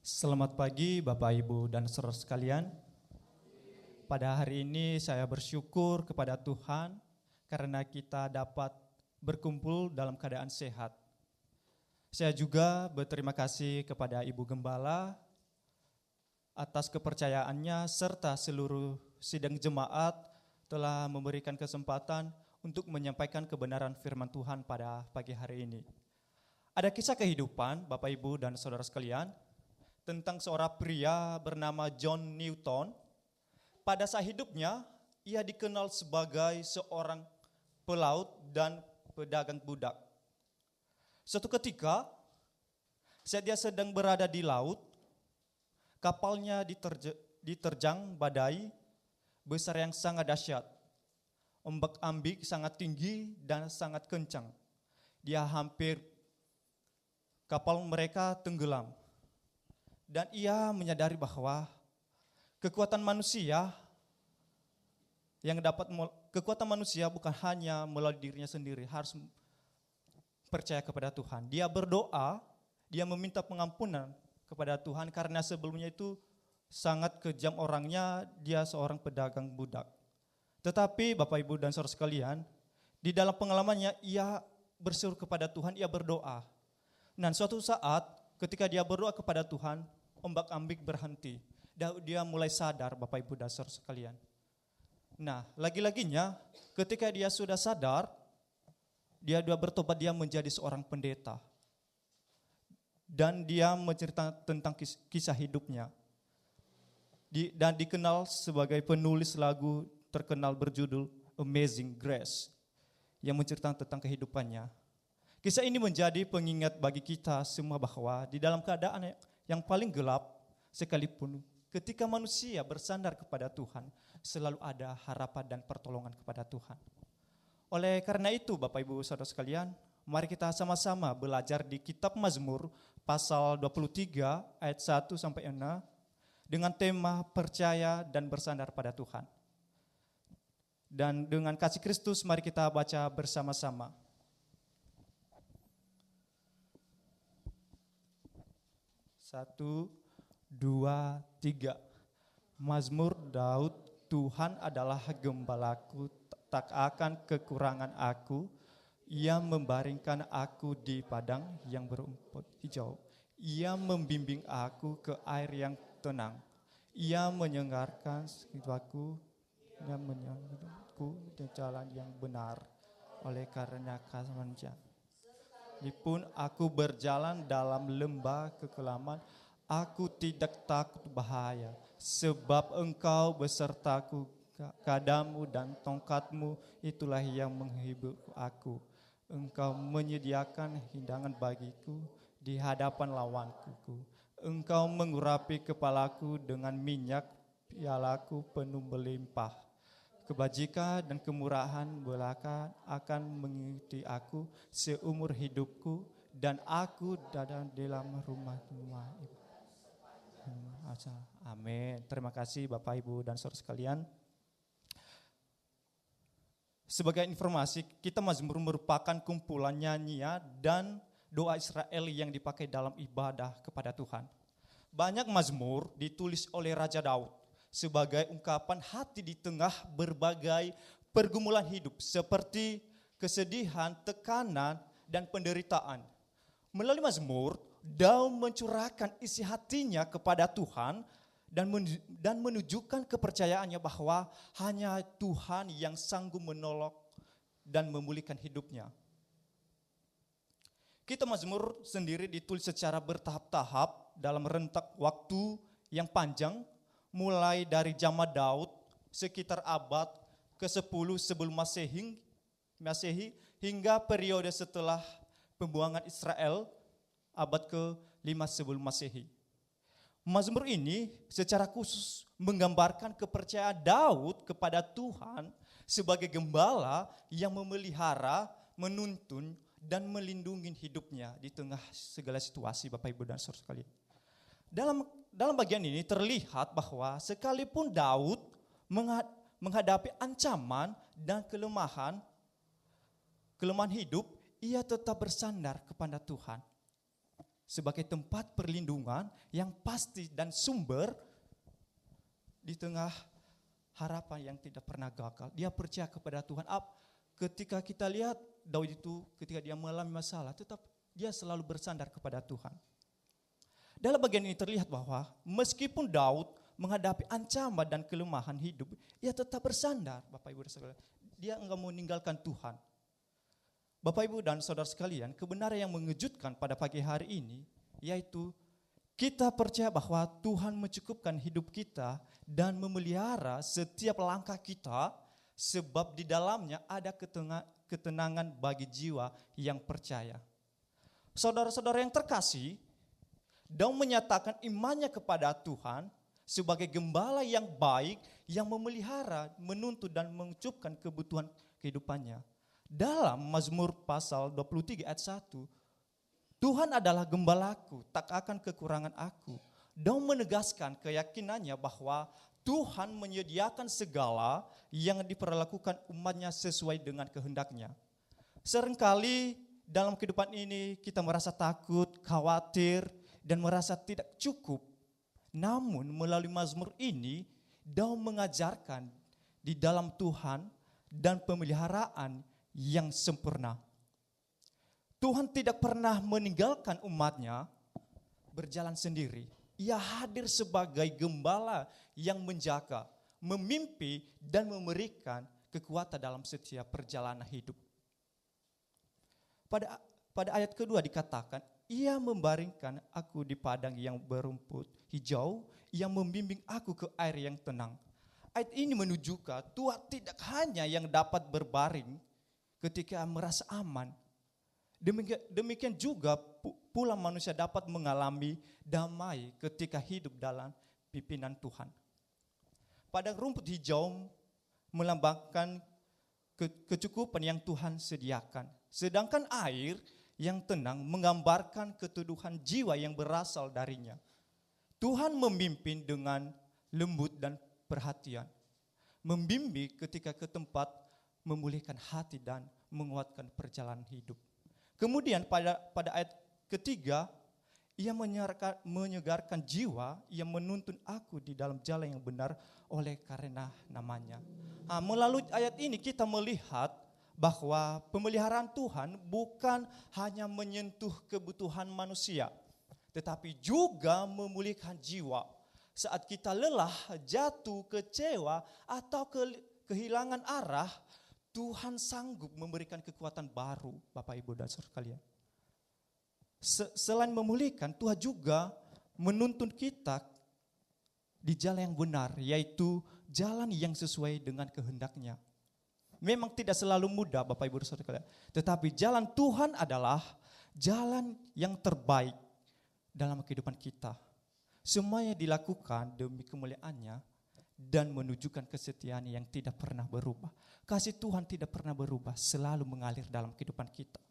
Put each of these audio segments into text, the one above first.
Selamat pagi Bapak Ibu dan saudara sekalian. Pada hari ini saya bersyukur kepada Tuhan karena kita dapat berkumpul dalam keadaan sehat. Saya juga berterima kasih kepada Ibu Gembala atas kepercayaannya serta seluruh sidang jemaat telah memberikan kesempatan untuk menyampaikan kebenaran firman Tuhan pada pagi hari ini. Ada kisah kehidupan Bapak Ibu dan saudara sekalian tentang seorang pria bernama John Newton. Pada saat hidupnya, ia dikenal sebagai seorang pelaut dan pedagang budak. Suatu ketika, saat dia sedang berada di laut, kapalnya diterjang badai besar yang sangat dahsyat. Ombak-ambing sangat tinggi dan sangat kencang. Kapal mereka tenggelam. Dan ia menyadari bahwa kekuatan manusia bukan hanya melalui dirinya sendiri, harus percaya kepada Tuhan. Dia berdoa, dia meminta pengampunan kepada Tuhan karena sebelumnya itu sangat kejam orangnya, dia seorang pedagang budak. Tetapi Bapak Ibu dan saudara sekalian, di dalam pengalamannya ia berseru kepada Tuhan, ia berdoa. Dan suatu saat ketika dia berdoa kepada Tuhan, ombak-ambing berhenti. Dan dia mulai sadar Bapak Ibu dan saudara sekalian. Nah, lagi-laginya ketika dia sudah sadar, dia bertobat, dia menjadi seorang pendeta. Dan dia menceritakan tentang kisah hidupnya. Dan dikenal sebagai penulis lagu terkenal berjudul Amazing Grace, yang menceritakan tentang kehidupannya. Kisah ini menjadi pengingat bagi kita semua bahwa di dalam keadaan yang paling gelap sekalipun, ketika manusia bersandar kepada Tuhan, selalu ada harapan dan pertolongan kepada Tuhan. Oleh karena itu Bapak Ibu saudara sekalian, mari kita sama-sama belajar di kitab Mazmur pasal 23 ayat 1 sampai 6 dengan tema percaya dan bersandar pada Tuhan. Dan dengan kasih Kristus mari kita baca bersama-sama. 1, 2, 3. Mazmur Daud. Tuhan adalah gembalaku, tak akan kekurangan aku. Ia membaringkan aku di padang yang berumput hijau. Ia membimbing aku ke air yang tenang. Ia menyegarkan jiwaku dan menyambutku di jalan yang benar oleh karena kasih-Nya. Meskipun aku berjalan dalam lembah kekelaman, aku tidak takut bahaya, sebab Engkau besertaku, kadamu dan tongkatmu itulah yang menghibur aku. Engkau menyediakan hidangan bagiku di hadapan lawanku. Engkau mengurapi kepalaku dengan minyak, pialaku penuh melimpah. Kebajikan dan kemurahan belaka akan mengikuti aku seumur hidupku, dan aku dalam rumah Ibu. Amin. Terima kasih Bapak Ibu dan saudara sekalian. Sebagai informasi, kita Mazmur merupakan kumpulan nyanyian dan doa Israel yang dipakai dalam ibadah kepada Tuhan. Banyak mazmur ditulis oleh Raja Daud sebagai ungkapan hati di tengah berbagai pergumulan hidup seperti kesedihan, tekanan, dan penderitaan. Melalui mazmur, Daud mencurahkan isi hatinya kepada Tuhan dan menunjukkan kepercayaannya bahwa hanya Tuhan yang sanggup menolong dan memulihkan hidupnya. Kitab Mazmur sendiri ditulis secara bertahap-tahap dalam rentak waktu yang panjang, mulai dari zaman Daud sekitar abad ke-10 sebelum Masehi hingga periode setelah pembuangan Israel abad ke-5 sebelum Masehi. Mazmur ini secara khusus menggambarkan kepercayaan Daud kepada Tuhan sebagai gembala yang memelihara, menuntun, dan melindungi hidupnya di tengah segala situasi Bapak Ibu dan saudara sekalian. Dalam bagian ini terlihat bahwa sekalipun Daud menghadapi ancaman dan kelemahan hidup, ia tetap bersandar kepada Tuhan. sebagai tempat perlindungan yang pasti dan sumber di tengah harapan yang tidak pernah gagal. Dia percaya kepada Tuhan. Ketika kita lihat Daud itu ketika dia mengalami masalah, tetap dia selalu bersandar kepada Tuhan. Dalam bagian ini terlihat bahwa meskipun Daud menghadapi ancaman dan kelemahan hidup, ia tetap bersandar, Bapak Ibu dan Saudara. Dia enggak mau meninggalkan Tuhan. Bapak Ibu dan Saudara sekalian, kebenaran yang mengejutkan pada pagi hari ini yaitu kita percaya bahwa Tuhan mencukupkan hidup kita dan memelihara setiap langkah kita, sebab di dalamnya ada ketenangan bagi jiwa yang percaya. Saudara-saudara yang terkasih, Daud menyatakan imannya kepada Tuhan sebagai gembala yang baik yang memelihara, menuntut dan mencukupkan kebutuhan kehidupannya. Dalam Mazmur pasal 23 ayat 1, Tuhan adalah gembalaku, tak akan kekurangan aku. Daud menegaskan keyakinannya bahwa Tuhan menyediakan segala yang diperlakukan umatnya sesuai dengan kehendaknya. Seringkali dalam kehidupan ini kita merasa takut, khawatir, dan merasa tidak cukup. Namun melalui Mazmur ini, Daud mengajarkan di dalam Tuhan dan pemeliharaan yang sempurna. Tuhan tidak pernah meninggalkan umatnya berjalan sendiri. Ia hadir sebagai gembala yang menjaga, memimpi dan memberikan kekuatan dalam setiap perjalanan hidup. Pada ayat kedua dikatakan, ia membaringkan aku di padang yang berumput hijau, yang membimbing aku ke air yang tenang. Ayat ini menunjukkan Tuhan tidak hanya yang dapat berbaring ketika merasa aman. Demikian juga pula manusia dapat mengalami damai ketika hidup dalam pimpinan Tuhan. Padang rumput hijau melambangkan kecukupan yang Tuhan sediakan. Sedangkan air yang tenang menggambarkan keteduhan jiwa yang berasal darinya. Tuhan memimpin dengan lembut dan perhatian. Membimbing ketika ke tempat memulihkan hati dan menguatkan perjalanan hidup. Kemudian pada ayat ketiga, ia menyegarkan jiwa, ia menuntun aku di dalam jalan yang benar oleh karena namanya. Melalui ayat ini kita melihat bahwa pemeliharaan Tuhan bukan hanya menyentuh kebutuhan manusia, tetapi juga memulihkan jiwa. Saat kita lelah, jatuh, kecewa, atau kehilangan arah, Tuhan sanggup memberikan kekuatan baru, Bapak Ibu dan Saudara sekalian. Selain memulihkan, Tuhan juga menuntun kita di jalan yang benar, yaitu jalan yang sesuai dengan kehendaknya. Memang tidak selalu mudah, Bapak Ibu dan Saudara sekalian, tetapi jalan Tuhan adalah jalan yang terbaik dalam kehidupan kita. Semuanya dilakukan demi kemuliaannya dan menunjukkan kesetiaan yang tidak pernah berubah. Kasih Tuhan tidak pernah berubah, selalu mengalir dalam kehidupan kita.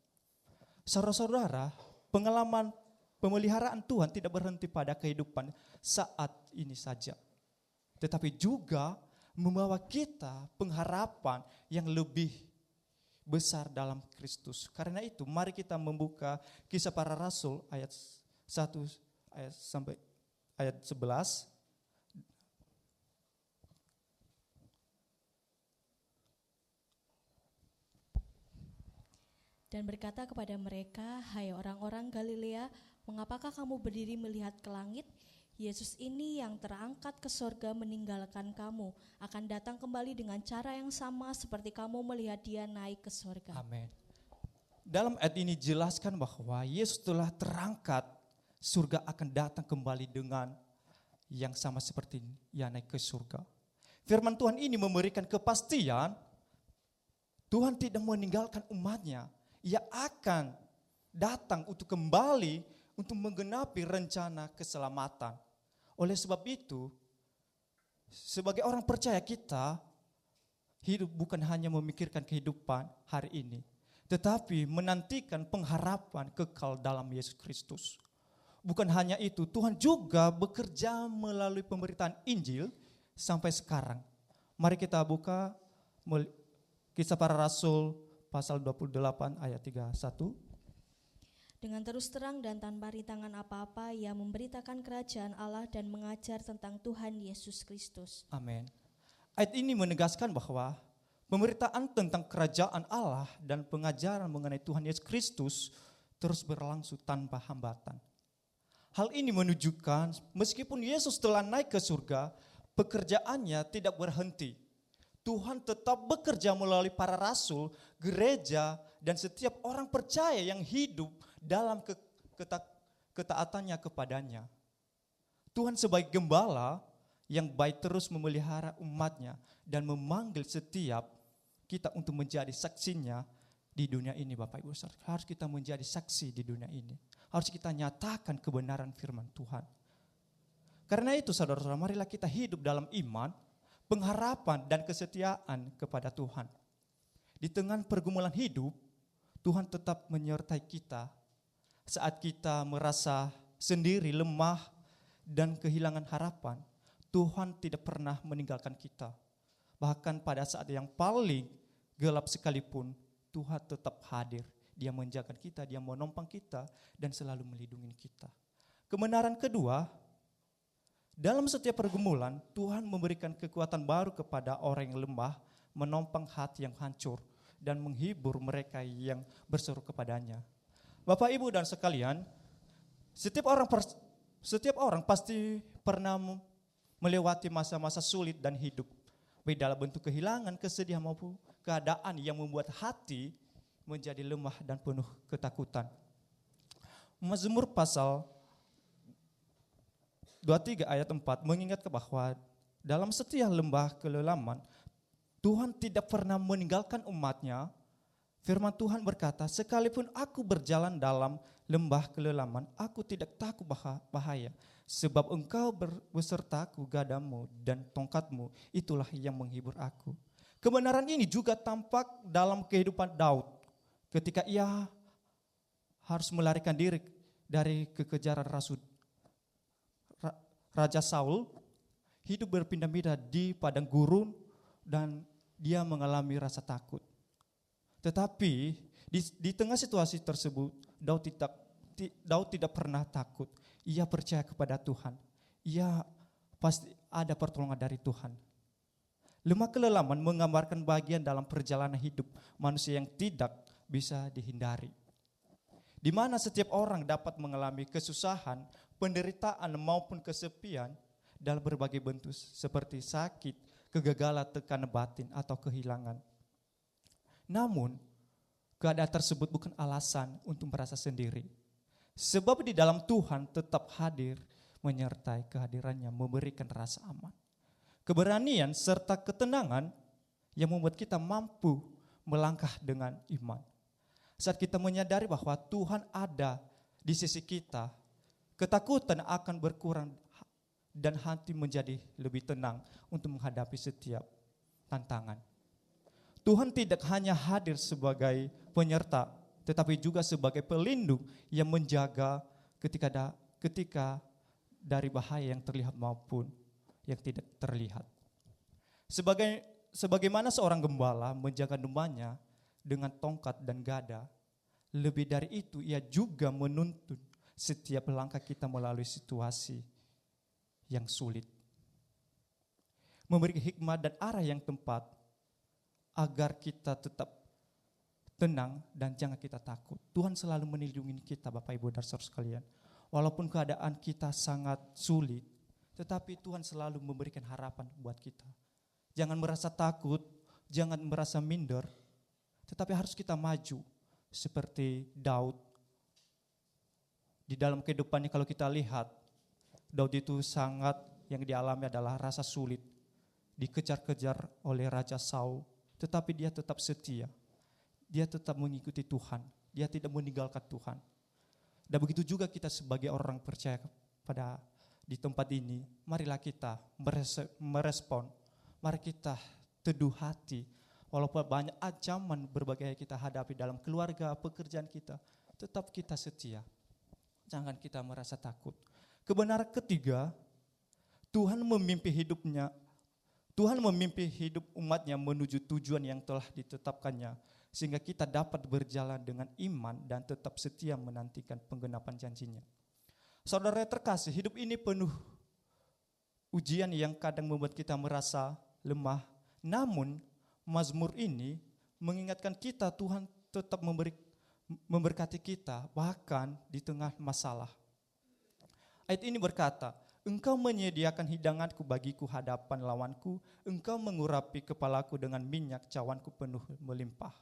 Saudara-saudara, pengalaman pemeliharaan Tuhan tidak berhenti pada kehidupan saat ini saja, tetapi juga membawa kita pengharapan yang lebih besar dalam Kristus. Karena itu mari kita membuka Kisah Para Rasul ayat 1 sampai ayat 11. Dan berkata kepada mereka, hai orang-orang Galilea, mengapakah kamu berdiri melihat ke langit? Yesus ini yang terangkat ke sorga meninggalkan kamu, akan datang kembali dengan cara yang sama seperti kamu melihat dia naik ke sorga. Amin. Dalam ayat ini jelaskan bahwa Yesus telah terangkat, surga akan datang kembali dengan yang sama seperti ia naik ke surga. Firman Tuhan ini memberikan kepastian Tuhan tidak meninggalkan umatnya. Ia akan datang untuk kembali untuk menggenapi rencana keselamatan. Oleh sebab itu, sebagai orang percaya kita hidup bukan hanya memikirkan kehidupan hari ini, tetapi menantikan pengharapan kekal dalam Yesus Kristus. Bukan hanya itu, Tuhan juga bekerja melalui pemberitaan Injil sampai sekarang. Mari kita buka Kisah Para Rasul pasal 28 ayat 31. Dengan terus terang dan tanpa rintangan apa-apa, ia memberitakan kerajaan Allah dan mengajar tentang Tuhan Yesus Kristus. Amin. Ayat ini menegaskan bahwa pemberitaan tentang kerajaan Allah dan pengajaran mengenai Tuhan Yesus Kristus terus berlangsung tanpa hambatan. Hal ini menunjukkan meskipun Yesus telah naik ke surga, pekerjaannya tidak berhenti. Tuhan tetap bekerja melalui para rasul, gereja, dan setiap orang percaya yang hidup dalam ketaatannya kepadanya. Tuhan sebagai gembala yang baik terus memelihara umatnya dan memanggil setiap kita untuk menjadi saksinya di dunia ini, Bapak Ibu Saudara. Harus kita menjadi saksi di dunia ini. Harus kita nyatakan kebenaran firman Tuhan. Karena itu saudara-saudara, marilah kita hidup dalam iman, pengharapan dan kesetiaan kepada Tuhan. Di tengah pergumulan hidup, Tuhan tetap menyertai kita saat kita merasa sendiri, lemah, dan kehilangan harapan. Tuhan tidak pernah meninggalkan kita. Bahkan pada saat yang paling gelap sekalipun, Tuhan tetap hadir. Dia menjaga kita, dia menopang kita, dan selalu melindungi kita. Kebenaran kedua, dalam setiap pergumulan, Tuhan memberikan kekuatan baru kepada orang yang lemah, menopang hati yang hancur, dan menghibur mereka yang berseru kepadanya. Bapak, Ibu, dan sekalian, setiap orang pasti pernah melewati masa-masa sulit dan hidup, baik dalam bentuk kehilangan, kesedihan maupun keadaan yang membuat hati menjadi lemah dan penuh ketakutan. Mazmur pasal 23 ayat 4 mengingatkan bahwa dalam setiap lembah kelelaman, Tuhan tidak pernah meninggalkan umatnya. Firman Tuhan berkata, sekalipun aku berjalan dalam lembah kelelaman, aku tidak takut bahaya. Sebab engkau besertaku, gadamu dan tongkatmu, itulah yang menghibur aku. Kebenaran ini juga tampak dalam kehidupan Daud. Ketika ia harus melarikan diri dari kekejaran Raja Saul, hidup berpindah-pindah di padang gurun dan dia mengalami rasa takut. Tetapi di tengah situasi tersebut, Daud tidak pernah takut. Ia percaya kepada Tuhan. Ia pasti ada pertolongan dari Tuhan. Lemah kelelaman menggambarkan bagian dalam perjalanan hidup manusia yang tidak bisa dihindari. Di mana setiap orang dapat mengalami kesusahan, penderitaan maupun kesepian dalam berbagai bentuk seperti sakit, kegagalan, tekanan batin atau kehilangan. Namun, keadaan tersebut bukan alasan untuk merasa sendiri. Sebab di dalam Tuhan tetap hadir, menyertai kehadirannya, memberikan rasa aman. Keberanian serta ketenangan yang membuat kita mampu melangkah dengan iman. Saat kita menyadari bahwa Tuhan ada di sisi kita, ketakutan akan berkurang dan hati menjadi lebih tenang untuk menghadapi setiap tantangan. Tuhan tidak hanya hadir sebagai penyerta, tetapi juga sebagai pelindung yang menjaga ketika dari bahaya yang terlihat maupun yang tidak terlihat. Sebagaimana seorang gembala menjaga dombanya dengan tongkat dan gada, lebih dari itu ia juga menuntun setiap langkah kita melalui situasi yang sulit. Memberi hikmat dan arah yang tepat agar kita tetap tenang dan jangan kita takut. Tuhan selalu melindungi kita, Bapak Ibu dan saudara sekalian. Walaupun keadaan kita sangat sulit, tetapi Tuhan selalu memberikan harapan buat kita. Jangan merasa takut, jangan merasa minder, tetapi harus kita maju seperti Daud. Di dalam kehidupannya kalau kita lihat, Daud itu sangat yang dialami adalah rasa sulit. Dikejar-kejar oleh Raja Saul, tetapi dia tetap setia. Dia tetap mengikuti Tuhan, dia tidak meninggalkan Tuhan. Dan begitu juga kita sebagai orang percaya di tempat ini, marilah kita merespon, mari kita teduh hati. Walaupun banyak ancaman berbagai yang kita hadapi dalam keluarga, pekerjaan kita, tetap kita setia. Jangan kita merasa takut. Kebenaran ketiga, Tuhan memimpi hidup umatnya menuju tujuan yang telah ditetapkannya sehingga kita dapat berjalan dengan iman dan tetap setia menantikan penggenapan janjinya. Saudara terkasih, hidup ini penuh ujian yang kadang membuat kita merasa lemah. Namun Mazmur ini mengingatkan kita Tuhan tetap memberkati kita bahkan di tengah masalah. Ayat ini berkata, Engkau menyediakan hidanganku bagiku hadapan lawanku, Engkau mengurapi kepalaku dengan minyak, cawanku penuh melimpah.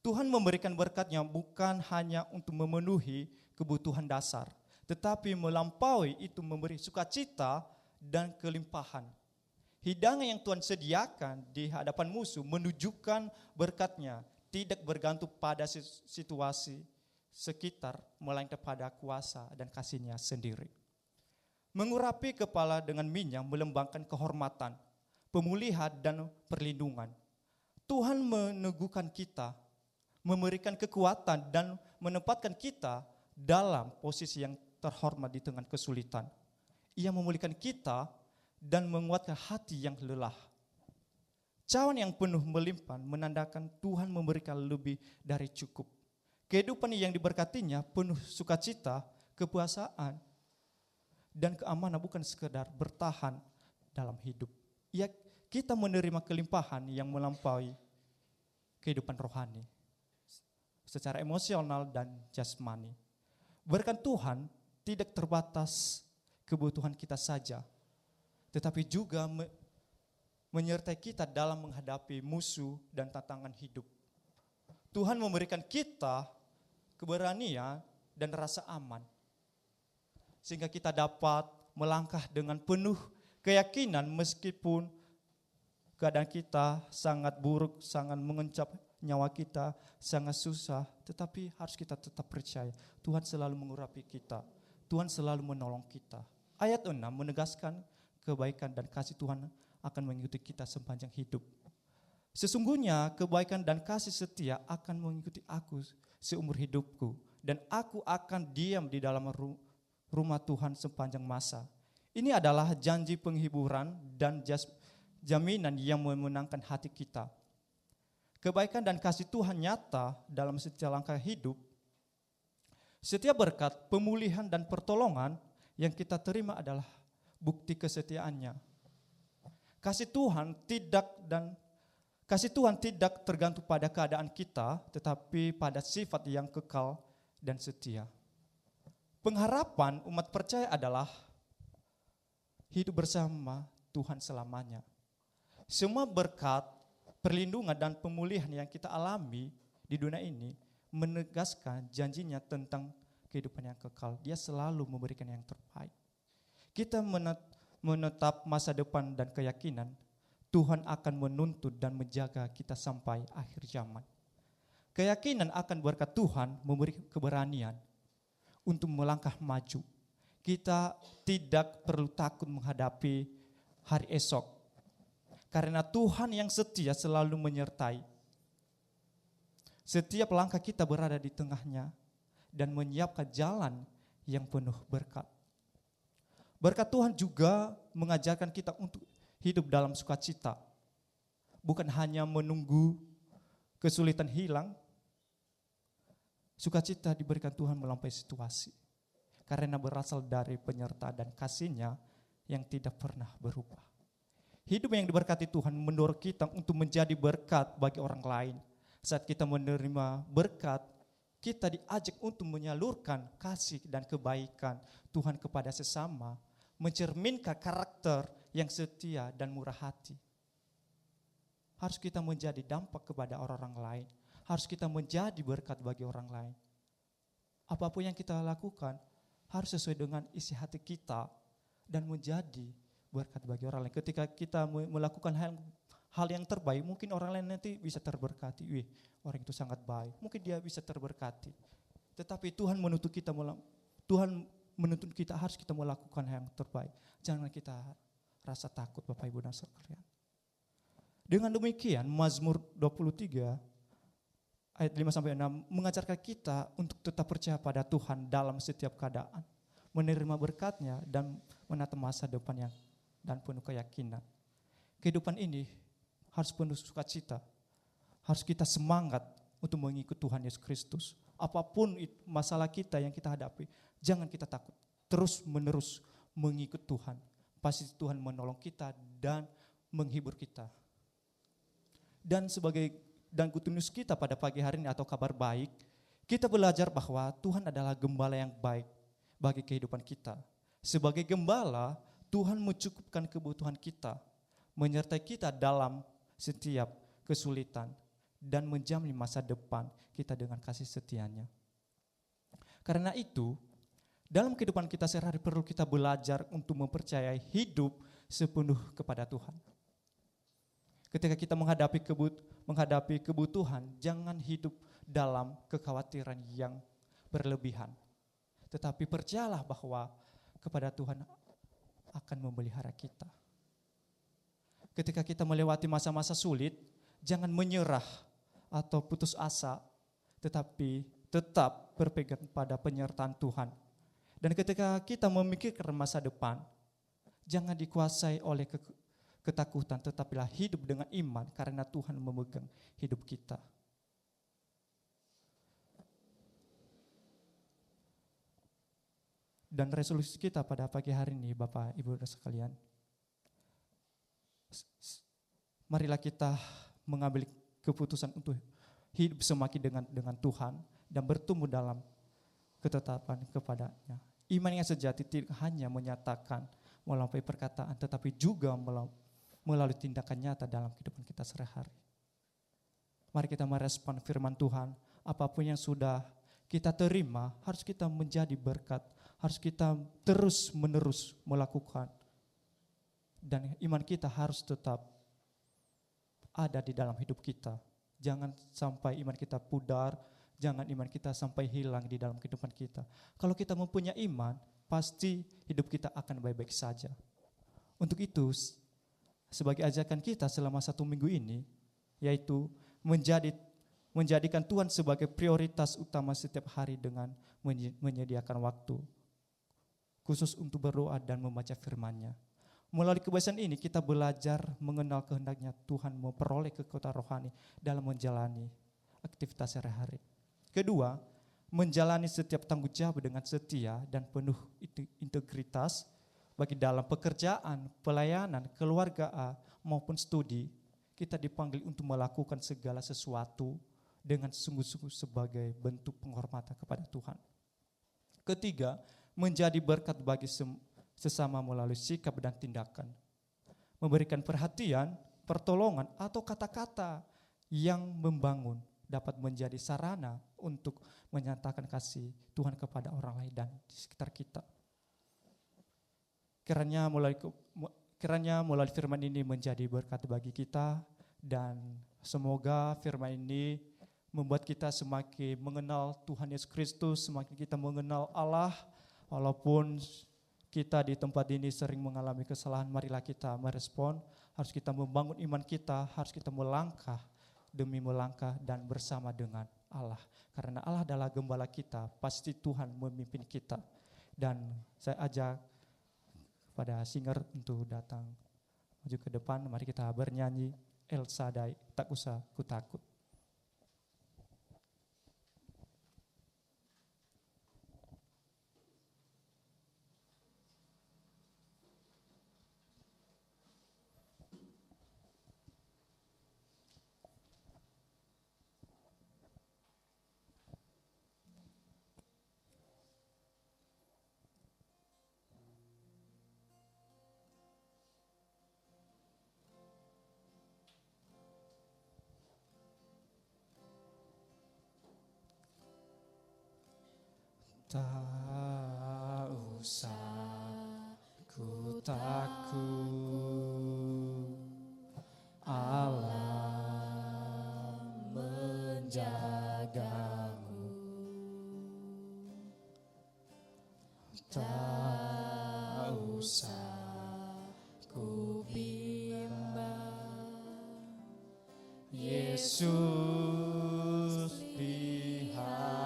Tuhan memberikan berkat-Nya bukan hanya untuk memenuhi kebutuhan dasar, tetapi melampaui itu memberi sukacita dan kelimpahan. Hidangan yang Tuhan sediakan di hadapan musuh menunjukkan berkat-Nya tidak bergantung pada situasi sekitar, melainkan pada kuasa dan kasih-Nya sendiri. Mengurapi kepala dengan minyak melembangkan kehormatan, pemulihan dan perlindungan. Tuhan meneguhkan kita, memberikan kekuatan dan menempatkan kita dalam posisi yang terhormat di tengah kesulitan. Ia memulihkan kita dan menguatkan hati yang lelah. Cawan yang penuh melimpah menandakan Tuhan memberikan lebih dari cukup. Kehidupan yang diberkatinya penuh sukacita, kepuasaan, dan keamanan bukan sekedar bertahan dalam hidup. Kita menerima kelimpahan yang melampaui kehidupan rohani, secara emosional dan jasmani. Berkat Tuhan tidak terbatas kebutuhan kita saja, tetapi juga menyertai kita dalam menghadapi musuh dan tantangan hidup. Tuhan memberikan kita keberanian dan rasa aman, sehingga kita dapat melangkah dengan penuh keyakinan meskipun keadaan kita sangat buruk, sangat mengencap nyawa kita, sangat susah. Tetapi harus kita tetap percaya Tuhan selalu mengurapi kita, Tuhan selalu menolong kita. Ayat 6 menegaskan kebaikan dan kasih Tuhan akan mengikuti kita sepanjang hidup. Sesungguhnya kebaikan dan kasih setia akan mengikuti aku seumur hidupku, dan aku akan diam di dalam rumah Tuhan sepanjang masa. Ini adalah janji penghiburan dan jaminan yang memenangkan hati kita. Kebaikan dan kasih Tuhan nyata dalam setiap langkah hidup. Setiap berkat, pemulihan dan pertolongan yang kita terima adalah bukti kesetiaannya. Kasih Tuhan tidak tergantung pada keadaan kita, tetapi pada sifat yang kekal dan setia. Pengharapan umat percaya adalah hidup bersama Tuhan selamanya. Semua berkat, perlindungan dan pemulihan yang kita alami di dunia ini menegaskan janjinya tentang kehidupan yang kekal. Dia selalu memberikan yang terbaik. Kita menetap masa depan dan keyakinan Tuhan akan menuntut dan menjaga kita sampai akhir zaman. Keyakinan akan berkat Tuhan memberi keberanian untuk melangkah maju. Kita tidak perlu takut menghadapi hari esok, karena Tuhan yang setia selalu menyertai. Setiap langkah kita berada di tengahnya dan menyiapkan jalan yang penuh berkat. Berkat Tuhan juga mengajarkan kita untuk hidup dalam sukacita, bukan hanya menunggu kesulitan hilang. Sukacita diberikan Tuhan melampaui situasi, karena berasal dari penyertaan dan kasih-Nya yang tidak pernah berubah. Hidup yang diberkati Tuhan mendorong kita untuk menjadi berkat bagi orang lain. Saat kita menerima berkat, kita diajak untuk menyalurkan kasih dan kebaikan Tuhan kepada sesama, mencerminkan karakter yang setia dan murah hati. Harus kita menjadi dampak kepada orang-orang lain. Harus kita menjadi berkat bagi orang lain. Apapun yang kita lakukan harus sesuai dengan isi hati kita dan menjadi berkat bagi orang lain. Ketika kita melakukan hal yang terbaik, mungkin orang lain nanti bisa terberkati. Wih, orang itu sangat baik. Mungkin dia bisa terberkati. Tetapi Tuhan menuntut kita harus kita melakukan yang terbaik. Jangan kita rasa takut, Bapak Ibu dan Saudara sekalian. Dengan demikian, Mazmur 23 ayat 5-6 mengajarkan kita untuk tetap percaya pada Tuhan dalam setiap keadaan, menerima berkat-Nya dan menatap masa depan yang dan penuh keyakinan. Kehidupan ini harus penuh sukacita, harus kita semangat untuk mengikut Tuhan Yesus Kristus. Apapun masalah kita yang kita hadapi, jangan kita takut. Terus menerus mengikut Tuhan. Pasti Tuhan menolong kita dan menghibur kita. Dan kutunis kita pada pagi hari ini atau kabar baik, kita belajar bahwa Tuhan adalah gembala yang baik bagi kehidupan kita. Sebagai gembala, Tuhan mencukupkan kebutuhan kita, menyertai kita dalam setiap kesulitan, dan menjamin masa depan kita dengan kasih setianya. Karena itu, dalam kehidupan kita sehari-hari perlu kita belajar untuk mempercayai hidup sepenuh kepada Tuhan. Ketika kita menghadapi kebutuhan, jangan hidup dalam kekhawatiran yang berlebihan. Tetapi percayalah bahwa kepada Tuhan akan memelihara kita. Ketika kita melewati masa-masa sulit, jangan menyerah atau putus asa, tetapi tetap berpegang pada penyertaan Tuhan. Dan ketika kita memikirkan masa depan, jangan dikuasai oleh ketakutan, tetapilah hidup dengan iman karena Tuhan memegang hidup kita. Dan resolusi kita pada pagi hari ini, Bapak, Ibu, dan sekalian, marilah kita mengambil keputusan untuk hidup semakin dengan Tuhan dan bertumbuh dalam ketetapan kepada-Nya. Iman yang sejati tidak hanya menyatakan melalui perkataan, tetapi juga melalui tindakan nyata dalam kehidupan kita sehari-hari. Mari kita merespon firman Tuhan. Apapun yang sudah kita terima, harus kita menjadi berkat, harus kita terus menerus melakukan. Dan iman kita harus tetap ada di dalam hidup kita. Jangan sampai iman kita pudar, jangan iman kita sampai hilang di dalam kehidupan kita. Kalau kita mempunyai iman, pasti hidup kita akan baik-baik saja. Untuk itu, sebagai ajakan kita selama 1 minggu ini, yaitu menjadikan Tuhan sebagai prioritas utama setiap hari dengan menyediakan waktu khusus untuk berdoa dan membaca firman-Nya. Melalui kebiasaan ini kita belajar mengenal kehendaknya Tuhan, memperoleh kekuatan rohani dalam menjalani aktivitas sehari-hari. Kedua, menjalani setiap tanggung jawab dengan setia dan penuh integritas, bagi dalam pekerjaan, pelayanan, keluarga maupun studi. Kita dipanggil untuk melakukan segala sesuatu dengan sungguh-sungguh sebagai bentuk penghormatan kepada Tuhan. Ketiga, menjadi berkat bagi sesama melalui sikap dan tindakan. Memberikan perhatian, pertolongan atau kata-kata yang membangun dapat menjadi sarana untuk menyatakan kasih Tuhan kepada orang lain dan di sekitar kita. Kiranya melalui firman ini menjadi berkat bagi kita, dan semoga firman ini membuat kita semakin mengenal Tuhan Yesus Kristus, semakin kita mengenal Allah. Walaupun kita di tempat ini sering mengalami kesalahan, marilah kita merespon, harus kita membangun iman kita, harus kita melangkah demi melangkah dan bersama dengan Allah. Karena Allah adalah gembala kita, pasti Tuhan memimpin kita. Dan saya ajak pada singer untuk datang maju ke depan, mari kita bernyanyi El Shaddai, tak usah ku takut. Tak usah ku takut, Allah menjagamu. Tak usah ku bimbang, Yesus peliharaku.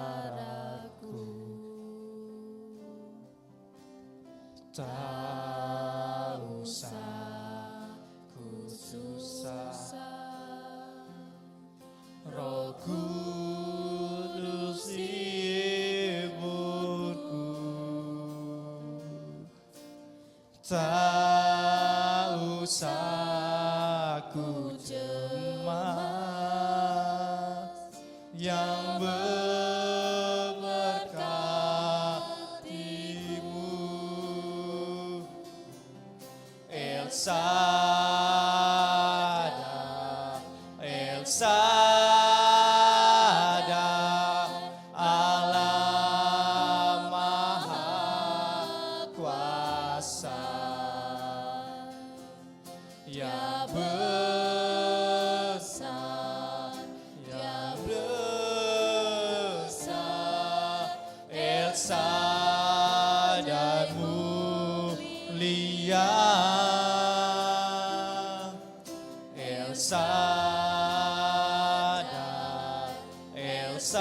Tak usah ku susah, Roh Kudus Tak usah ku cemas, yang memberkatimu. El Shaddai, El Shaddai, Allah Maha Kuasa, ya besar, ya besar, El Shaddai mulia, El Shaddai, El Shaddai,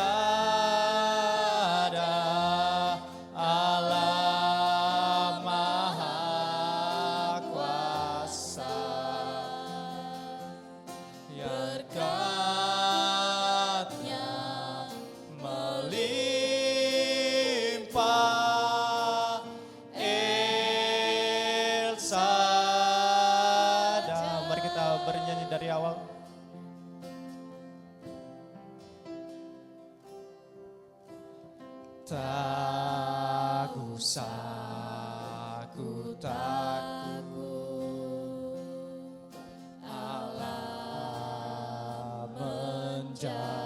Allah Maha Kuasa, berkat-Nya melimpah. El Shaddai. Mari kita bernyanyi dari awal. Tak usah ku takut, Allah menjagamu.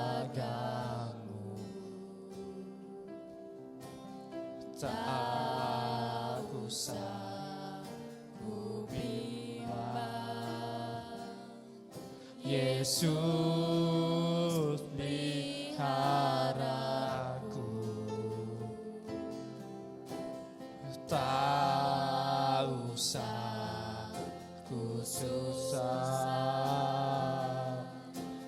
Tak usah ku bimbang, Yesus peliharaku. Tak usah ku susah,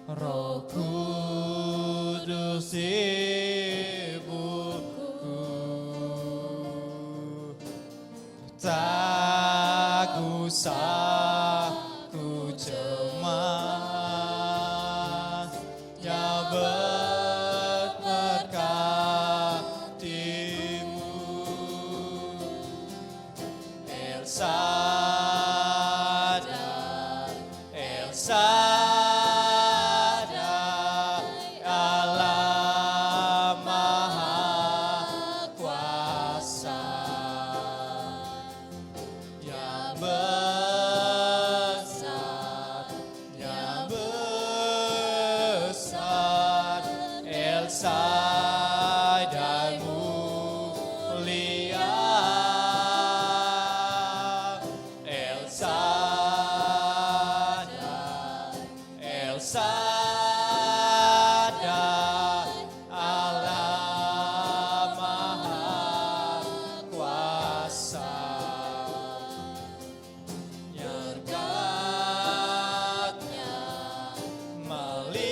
Roh Kudus ibuku. Tak usah ku cemas, ya berkatimu. El Shaddai, El Shaddai, Allah Maha Kuasa, yang besar, yang besar, El Shaddai mulia, El Shaddai, El Shaddai, Allah Maha Kuasa, yang berkat-Nya melimpah.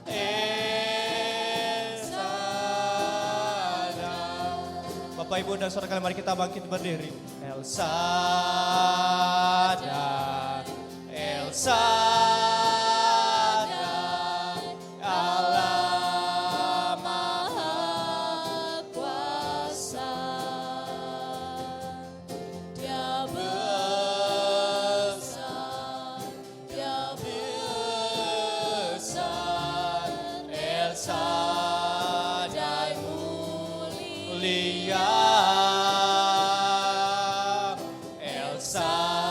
El Shaddai. Bapak, Ibu, dan saudara kalian, mari kita bangkit berdiri. El Shaddai, El Shaddai, Allah Maha Kuasa, Dia besar, Dia besar, El Shaddai mulia, El Shaddai,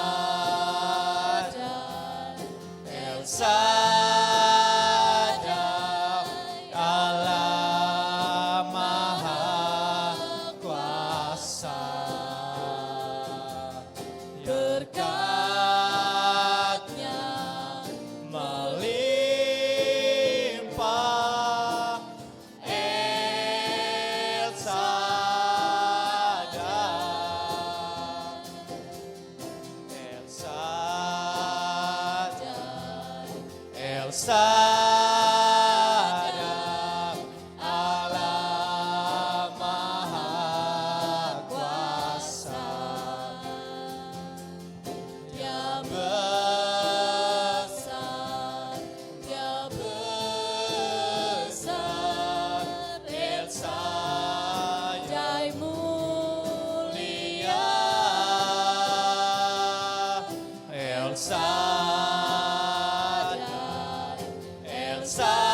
bersama